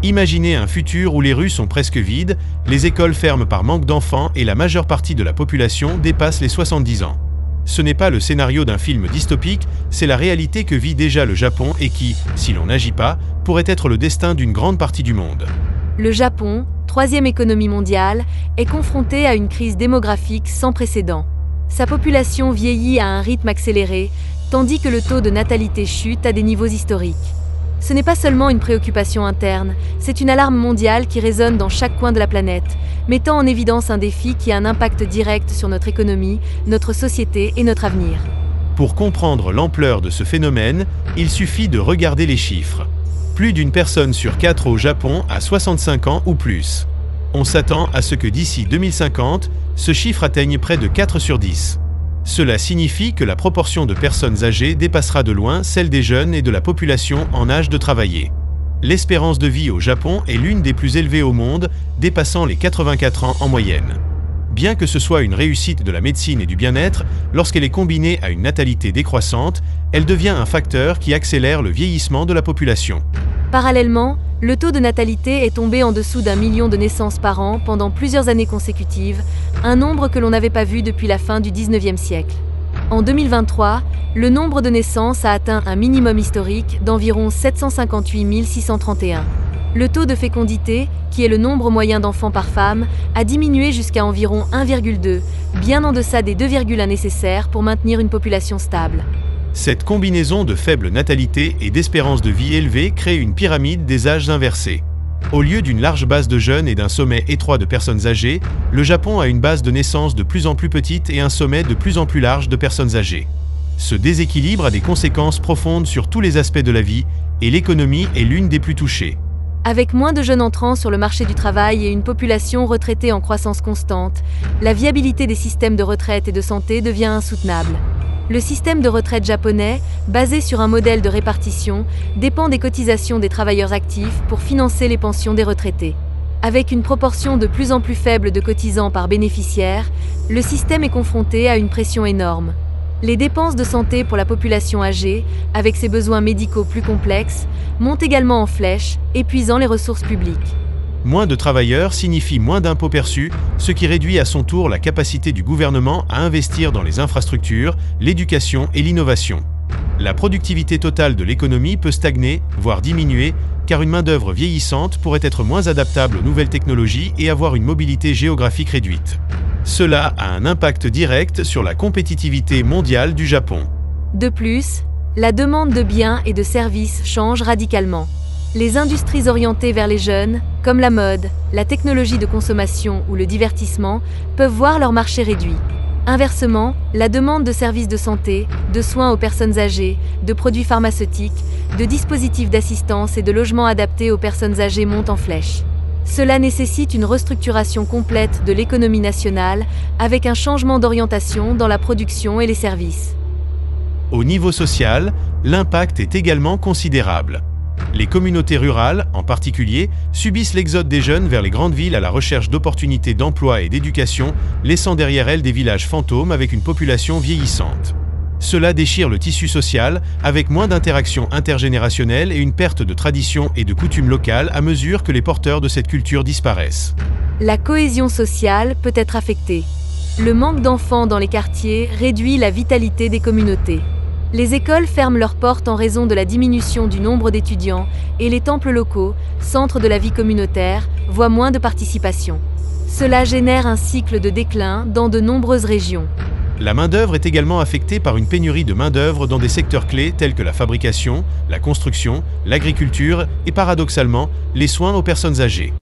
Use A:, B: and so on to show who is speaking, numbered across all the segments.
A: Imaginez un futur où les rues sont presque vides, les écoles ferment par manque d'enfants et la majeure partie de la population dépasse les 70 ans. Ce n'est pas le scénario d'un film dystopique, c'est la réalité que vit déjà le Japon et qui, si l'on n'agit pas, pourrait être le destin d'une grande partie du monde.
B: Le Japon, troisième économie mondiale, est confronté à une crise démographique sans précédent. Sa population vieillit à un rythme accéléré, tandis que le taux de natalité chute à des niveaux historiques. Ce n'est pas seulement une préoccupation interne, c'est une alarme mondiale qui résonne dans chaque coin de la planète, mettant en évidence un défi qui a un impact direct sur notre économie, notre société et notre avenir.
A: Pour comprendre l'ampleur de ce phénomène, il suffit de regarder les chiffres. Plus d'une personne sur 4 au Japon a 65 ans ou plus. On s'attend à ce que d'ici 2050, ce chiffre atteigne près de 4 sur 10. Cela signifie que la proportion de personnes âgées dépassera de loin celle des jeunes et de la population en âge de travailler. L'espérance de vie au Japon est l'une des plus élevées au monde, dépassant les 84 ans en moyenne. Bien que ce soit une réussite de la médecine et du bien-être, lorsqu'elle est combinée à une natalité décroissante, elle devient un facteur qui accélère le vieillissement de la population.
B: Parallèlement, le taux de natalité est tombé en dessous d'1 million de naissances par an pendant plusieurs années consécutives, un nombre que l'on n'avait pas vu depuis la fin du 19e siècle. En 2023, le nombre de naissances a atteint un minimum historique d'environ 758 631. Le taux de fécondité, qui est le nombre moyen d'enfants par femme, a diminué jusqu'à environ 1,2, bien en deçà des 2,1 nécessaires pour maintenir une population stable.
A: Cette combinaison de faible natalité et d'espérance de vie élevée crée une pyramide des âges inversés. Au lieu d'une large base de jeunes et d'un sommet étroit de personnes âgées, le Japon a une base de naissance de plus en plus petite et un sommet de plus en plus large de personnes âgées. Ce déséquilibre a des conséquences profondes sur tous les aspects de la vie, et l'économie est l'une des plus touchées.
B: Avec moins de jeunes entrants sur le marché du travail et une population retraitée en croissance constante, la viabilité des systèmes de retraite et de santé devient insoutenable. Le système de retraite japonais, basé sur un modèle de répartition, dépend des cotisations des travailleurs actifs pour financer les pensions des retraités. Avec une proportion de plus en plus faible de cotisants par bénéficiaire, le système est confronté à une pression énorme. Les dépenses de santé pour la population âgée, avec ses besoins médicaux plus complexes, montent également en flèche, épuisant les ressources publiques.
A: Moins de travailleurs signifie moins d'impôts perçus, ce qui réduit à son tour la capacité du gouvernement à investir dans les infrastructures, l'éducation et l'innovation. La productivité totale de l'économie peut stagner, voire diminuer, car une main-d'œuvre vieillissante pourrait être moins adaptable aux nouvelles technologies et avoir une mobilité géographique réduite. Cela a un impact direct sur la compétitivité mondiale du Japon.
B: De plus, la demande de biens et de services change radicalement. Les industries orientées vers les jeunes, comme la mode, la technologie de consommation ou le divertissement, peuvent voir leur marché réduit. Inversement, la demande de services de santé, de soins aux personnes âgées, de produits pharmaceutiques, de dispositifs d'assistance et de logements adaptés aux personnes âgées monte en flèche. Cela nécessite une restructuration complète de l'économie nationale, avec un changement d'orientation dans la production et les services.
A: Au niveau social, l'impact est également considérable. Les communautés rurales, en particulier, subissent l'exode des jeunes vers les grandes villes à la recherche d'opportunités d'emploi et d'éducation, laissant derrière elles des villages fantômes avec une population vieillissante. Cela déchire le tissu social, avec moins d'interactions intergénérationnelles et une perte de traditions et de coutumes locales à mesure que les porteurs de cette culture disparaissent.
B: La cohésion sociale peut être affectée. Le manque d'enfants dans les quartiers réduit la vitalité des communautés. Les écoles ferment leurs portes en raison de la diminution du nombre d'étudiants et les temples locaux, centres de la vie communautaire, voient moins de participation. Cela génère un cycle de déclin dans de nombreuses régions.
A: La main-d'œuvre est également affectée par une pénurie de main-d'œuvre dans des secteurs clés tels que la fabrication, la construction, l'agriculture et paradoxalement, les soins aux personnes âgées.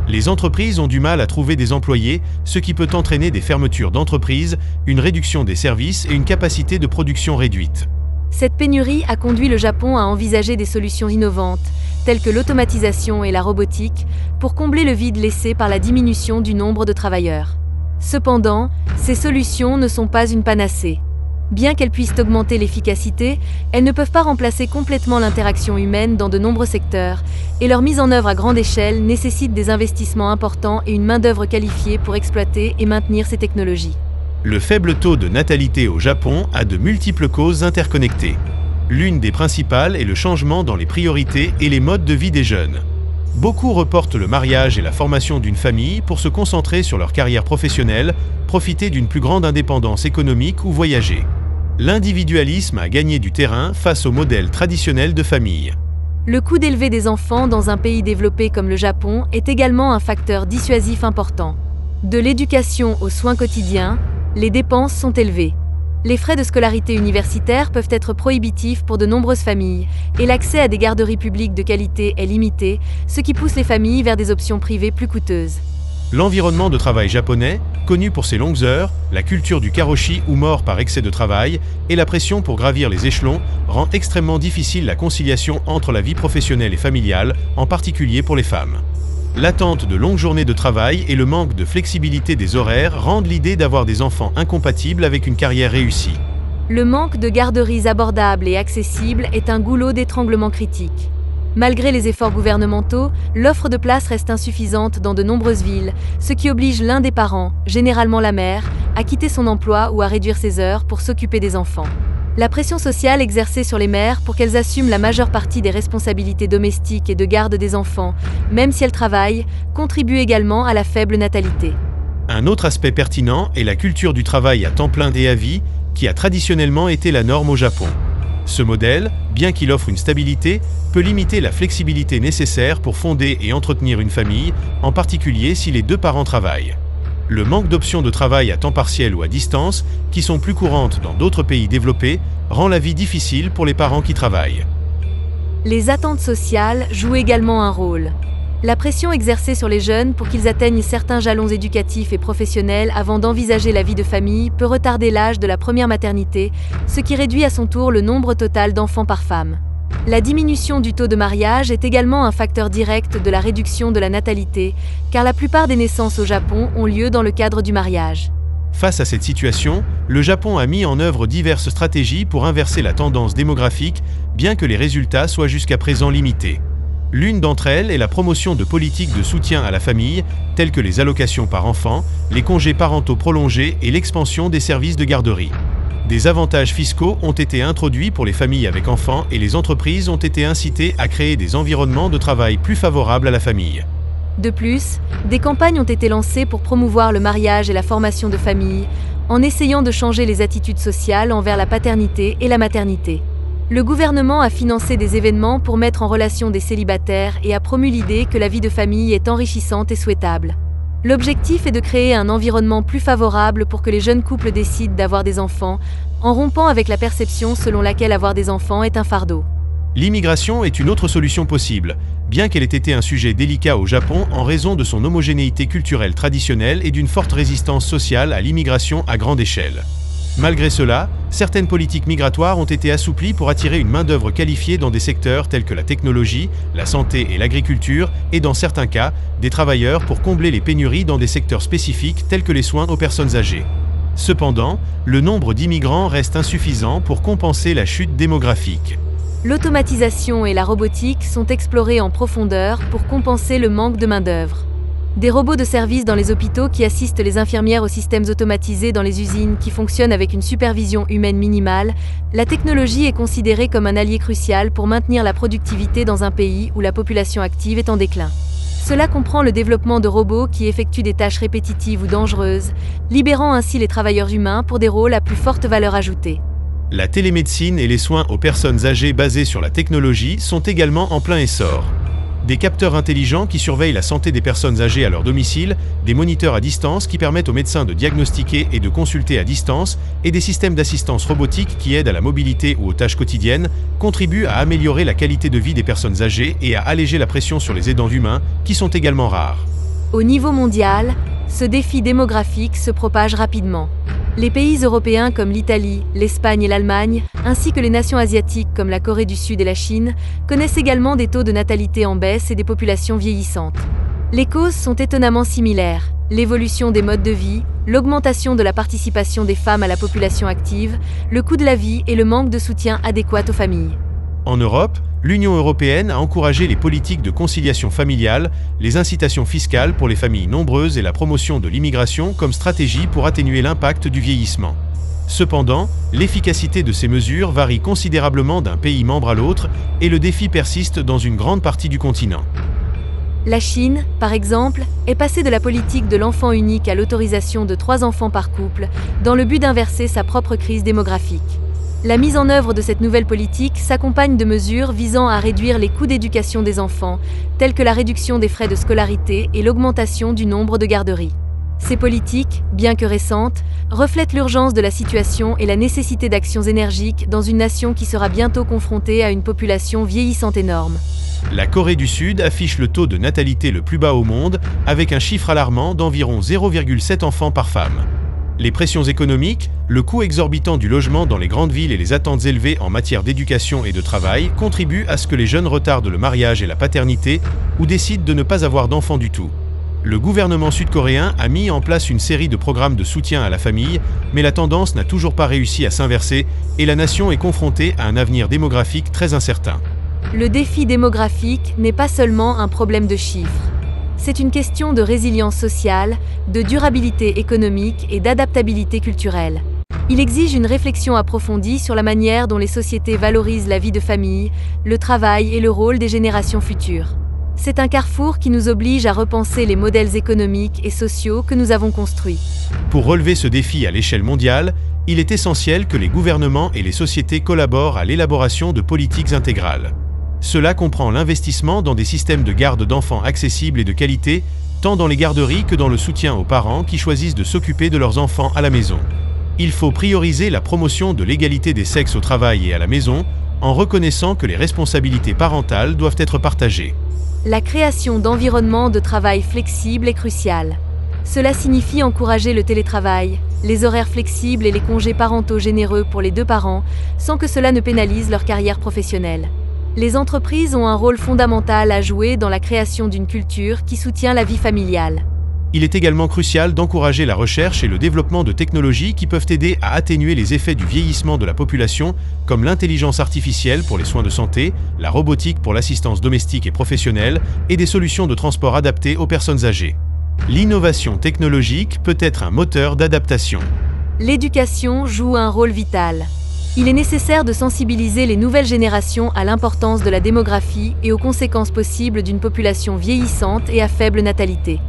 A: Les entreprises ont du mal à trouver des employés, ce qui peut entraîner des fermetures d'entreprises, une réduction des services et une capacité de production réduite.
B: Cette pénurie a conduit le Japon à envisager des solutions innovantes, telles que l'automatisation et la robotique, pour combler le vide laissé par la diminution du nombre de travailleurs. Cependant, ces solutions ne sont pas une panacée. Bien qu'elles puissent augmenter l'efficacité, elles ne peuvent pas remplacer complètement l'interaction humaine dans de nombreux secteurs, et leur mise en œuvre à grande échelle nécessite des investissements importants et une main-d'œuvre qualifiée pour exploiter et maintenir ces technologies.
A: Le faible taux de natalité au Japon a de multiples causes interconnectées. L'une des principales est le changement dans les priorités et les modes de vie des jeunes. Beaucoup reportent le mariage et la formation d'une famille pour se concentrer sur leur carrière professionnelle, profiter d'une plus grande indépendance économique ou voyager. L'individualisme a gagné du terrain face au modèle traditionnel de famille.
B: Le coût d'élever des enfants dans un pays développé comme le Japon est également un facteur dissuasif important. De l'éducation aux soins quotidiens, les dépenses sont élevées. Les frais de scolarité universitaire peuvent être prohibitifs pour de nombreuses familles, et l'accès à des garderies publiques de qualité est limité, ce qui pousse les familles vers des options privées plus coûteuses.
A: L'environnement de travail japonais, connu pour ses longues heures, la culture du karoshi ou mort par excès de travail, et la pression pour gravir les échelons, rend extrêmement difficile la conciliation entre la vie professionnelle et familiale, en particulier pour les femmes. L'attente de longues journées de travail et le manque de flexibilité des horaires rendent l'idée d'avoir des enfants incompatible avec une carrière réussie.
B: Le manque de garderies abordables et accessibles est un goulot d'étranglement critique. Malgré les efforts gouvernementaux, l'offre de places reste insuffisante dans de nombreuses villes, ce qui oblige l'un des parents, généralement la mère, à quitter son emploi ou à réduire ses heures pour s'occuper des enfants. La pression sociale exercée sur les mères pour qu'elles assument la majeure partie des responsabilités domestiques et de garde des enfants, même si elles travaillent, contribue également à la faible natalité.
A: Un autre aspect pertinent est la culture du travail à temps plein et à vie, qui a traditionnellement été la norme au Japon. Ce modèle, bien qu'il offre une stabilité, peut limiter la flexibilité nécessaire pour fonder et entretenir une famille, en particulier si les deux parents travaillent. Le manque d'options de travail à temps partiel ou à distance, qui sont plus courantes dans d'autres pays développés, rend la vie difficile pour les parents qui travaillent.
B: Les attentes sociales jouent également un rôle. La pression exercée sur les jeunes pour qu'ils atteignent certains jalons éducatifs et professionnels avant d'envisager la vie de famille peut retarder l'âge de la première maternité, ce qui réduit à son tour le nombre total d'enfants par femme. La diminution du taux de mariage est également un facteur direct de la réduction de la natalité, car la plupart des naissances au Japon ont lieu dans le cadre du mariage.
A: Face à cette situation, le Japon a mis en œuvre diverses stratégies pour inverser la tendance démographique, bien que les résultats soient jusqu'à présent limités. L'une d'entre elles est la promotion de politiques de soutien à la famille, telles que les allocations par enfant, les congés parentaux prolongés et l'expansion des services de garderie. Des avantages fiscaux ont été introduits pour les familles avec enfants et les entreprises ont été incitées à créer des environnements de travail plus favorables à la famille.
B: De plus, des campagnes ont été lancées pour promouvoir le mariage et la formation de familles, en essayant de changer les attitudes sociales envers la paternité et la maternité. Le gouvernement a financé des événements pour mettre en relation des célibataires et a promu l'idée que la vie de famille est enrichissante et souhaitable. L'objectif est de créer un environnement plus favorable pour que les jeunes couples décident d'avoir des enfants, en rompant avec la perception selon laquelle avoir des enfants est un fardeau.
A: L'immigration est une autre solution possible, bien qu'elle ait été un sujet délicat au Japon en raison de son homogénéité culturelle traditionnelle et d'une forte résistance sociale à l'immigration à grande échelle. Malgré cela, certaines politiques migratoires ont été assouplies pour attirer une main-d'œuvre qualifiée dans des secteurs tels que la technologie, la santé et l'agriculture, et dans certains cas, des travailleurs pour combler les pénuries dans des secteurs spécifiques tels que les soins aux personnes âgées. Cependant, le nombre d'immigrants reste insuffisant pour compenser la chute démographique.
B: L'automatisation et la robotique sont explorées en profondeur pour compenser le manque de main-d'œuvre. Des robots de service dans les hôpitaux qui assistent les infirmières aux systèmes automatisés dans les usines qui fonctionnent avec une supervision humaine minimale, la technologie est considérée comme un allié crucial pour maintenir la productivité dans un pays où la population active est en déclin. Cela comprend le développement de robots qui effectuent des tâches répétitives ou dangereuses, libérant ainsi les travailleurs humains pour des rôles à plus forte valeur ajoutée.
A: La télémédecine et les soins aux personnes âgées basés sur la technologie sont également en plein essor. Des capteurs intelligents qui surveillent la santé des personnes âgées à leur domicile, des moniteurs à distance qui permettent aux médecins de diagnostiquer et de consulter à distance, et des systèmes d'assistance robotique qui aident à la mobilité ou aux tâches quotidiennes, contribuent à améliorer la qualité de vie des personnes âgées et à alléger la pression sur les aidants humains, qui sont également rares.
B: Au niveau mondial, ce défi démographique se propage rapidement. Les pays européens comme l'Italie, l'Espagne et l'Allemagne, ainsi que les nations asiatiques comme la Corée du Sud et la Chine, connaissent également des taux de natalité en baisse et des populations vieillissantes. Les causes sont étonnamment similaires: l'évolution des modes de vie, l'augmentation de la participation des femmes à la population active, le coût de la vie et le manque de soutien adéquat aux familles.
A: En Europe, l'Union européenne a encouragé les politiques de conciliation familiale, les incitations fiscales pour les familles nombreuses et la promotion de l'immigration comme stratégie pour atténuer l'impact du vieillissement. Cependant, l'efficacité de ces mesures varie considérablement d'un pays membre à l'autre et le défi persiste dans une grande partie du continent.
B: La Chine, par exemple, est passée de la politique de l'enfant unique à l'autorisation de 3 enfants par couple, dans le but d'inverser sa propre crise démographique. La mise en œuvre de cette nouvelle politique s'accompagne de mesures visant à réduire les coûts d'éducation des enfants, telles que la réduction des frais de scolarité et l'augmentation du nombre de garderies. Ces politiques, bien que récentes, reflètent l'urgence de la situation et la nécessité d'actions énergiques dans une nation qui sera bientôt confrontée à une population vieillissante énorme.
A: La Corée du Sud affiche le taux de natalité le plus bas au monde, avec un chiffre alarmant d'environ 0,7 enfants par femme. Les pressions économiques, le coût exorbitant du logement dans les grandes villes et les attentes élevées en matière d'éducation et de travail contribuent à ce que les jeunes retardent le mariage et la paternité ou décident de ne pas avoir d'enfants du tout. Le gouvernement sud-coréen a mis en place une série de programmes de soutien à la famille, mais la tendance n'a toujours pas réussi à s'inverser et la nation est confrontée à un avenir démographique très incertain.
B: Le défi démographique n'est pas seulement un problème de chiffres. C'est une question de résilience sociale, de durabilité économique et d'adaptabilité culturelle. Il exige une réflexion approfondie sur la manière dont les sociétés valorisent la vie de famille, le travail et le rôle des générations futures. C'est un carrefour qui nous oblige à repenser les modèles économiques et sociaux que nous avons construits.
A: Pour relever ce défi à l'échelle mondiale, il est essentiel que les gouvernements et les sociétés collaborent à l'élaboration de politiques intégrales. Cela comprend l'investissement dans des systèmes de garde d'enfants accessibles et de qualité, tant dans les garderies que dans le soutien aux parents qui choisissent de s'occuper de leurs enfants à la maison. Il faut prioriser la promotion de l'égalité des sexes au travail et à la maison, en reconnaissant que les responsabilités parentales doivent être partagées.
B: La création d'environnements de travail flexibles est cruciale. Cela signifie encourager le télétravail, les horaires flexibles et les congés parentaux généreux pour les 2 parents, sans que cela ne pénalise leur carrière professionnelle. Les entreprises ont un rôle fondamental à jouer dans la création d'une culture qui soutient la vie familiale.
A: Il est également crucial d'encourager la recherche et le développement de technologies qui peuvent aider à atténuer les effets du vieillissement de la population, comme l'intelligence artificielle pour les soins de santé, la robotique pour l'assistance domestique et professionnelle, et des solutions de transport adaptées aux personnes âgées. L'innovation technologique peut être un moteur d'adaptation.
B: L'éducation joue un rôle vital. Il est nécessaire de sensibiliser les nouvelles générations à l'importance de la démographie et aux conséquences possibles d'une population vieillissante et à faible natalité.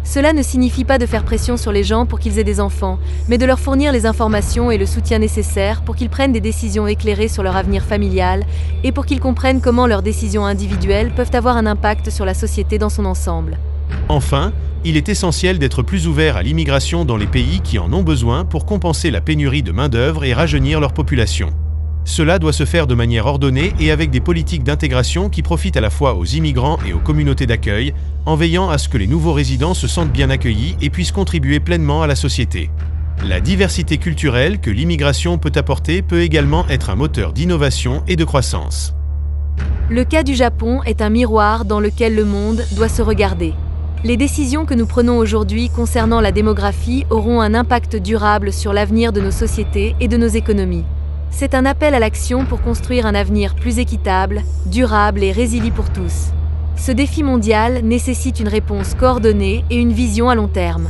B: Cela ne signifie pas de faire pression sur les gens pour qu'ils aient des enfants, mais de leur fournir les informations et le soutien nécessaires pour qu'ils prennent des décisions éclairées sur leur avenir familial et pour qu'ils comprennent comment leurs décisions individuelles peuvent avoir un impact sur la société dans son ensemble.
A: Enfin, il est essentiel d'être plus ouvert à l'immigration dans les pays qui en ont besoin pour compenser la pénurie de main-d'œuvre et rajeunir leur population. Cela doit se faire de manière ordonnée et avec des politiques d'intégration qui profitent à la fois aux immigrants et aux communautés d'accueil, en veillant à ce que les nouveaux résidents se sentent bien accueillis et puissent contribuer pleinement à la société. La diversité culturelle que l'immigration peut apporter peut également être un moteur d'innovation et de croissance.
B: Le cas du Japon est un miroir dans lequel le monde doit se regarder. Les décisions que nous prenons aujourd'hui concernant la démographie auront un impact durable sur l'avenir de nos sociétés et de nos économies. C'est un appel à l'action pour construire un avenir plus équitable, durable et résilient pour tous. Ce défi mondial nécessite une réponse coordonnée et une vision à long terme.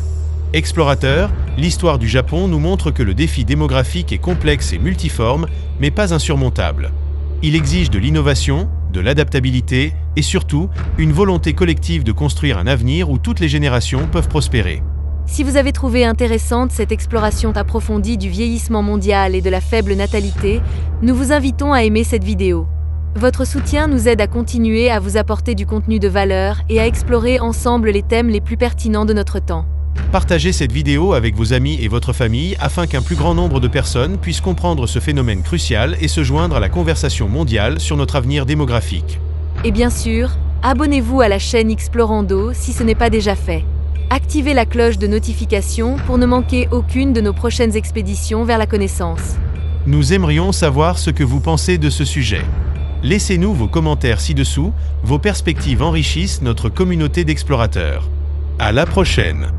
A: Explorateur, l'histoire du Japon nous montre que le défi démographique est complexe et multiforme, mais pas insurmontable. Il exige de l'innovation, de l'adaptabilité et surtout une volonté collective de construire un avenir où toutes les générations peuvent prospérer.
B: Si vous avez trouvé intéressante cette exploration approfondie du vieillissement mondial et de la faible natalité, nous vous invitons à aimer cette vidéo. Votre soutien nous aide à continuer à vous apporter du contenu de valeur et à explorer ensemble les thèmes les plus pertinents de notre temps.
A: Partagez cette vidéo avec vos amis et votre famille afin qu'un plus grand nombre de personnes puissent comprendre ce phénomène crucial et se joindre à la conversation mondiale sur notre avenir démographique.
B: Et bien sûr, abonnez-vous à la chaîne Explorando si ce n'est pas déjà fait. Activez la cloche de notification pour ne manquer aucune de nos prochaines expéditions vers la connaissance.
A: Nous aimerions savoir ce que vous pensez de ce sujet. Laissez-nous vos commentaires ci-dessous, vos perspectives enrichissent notre communauté d'explorateurs. À la prochaine!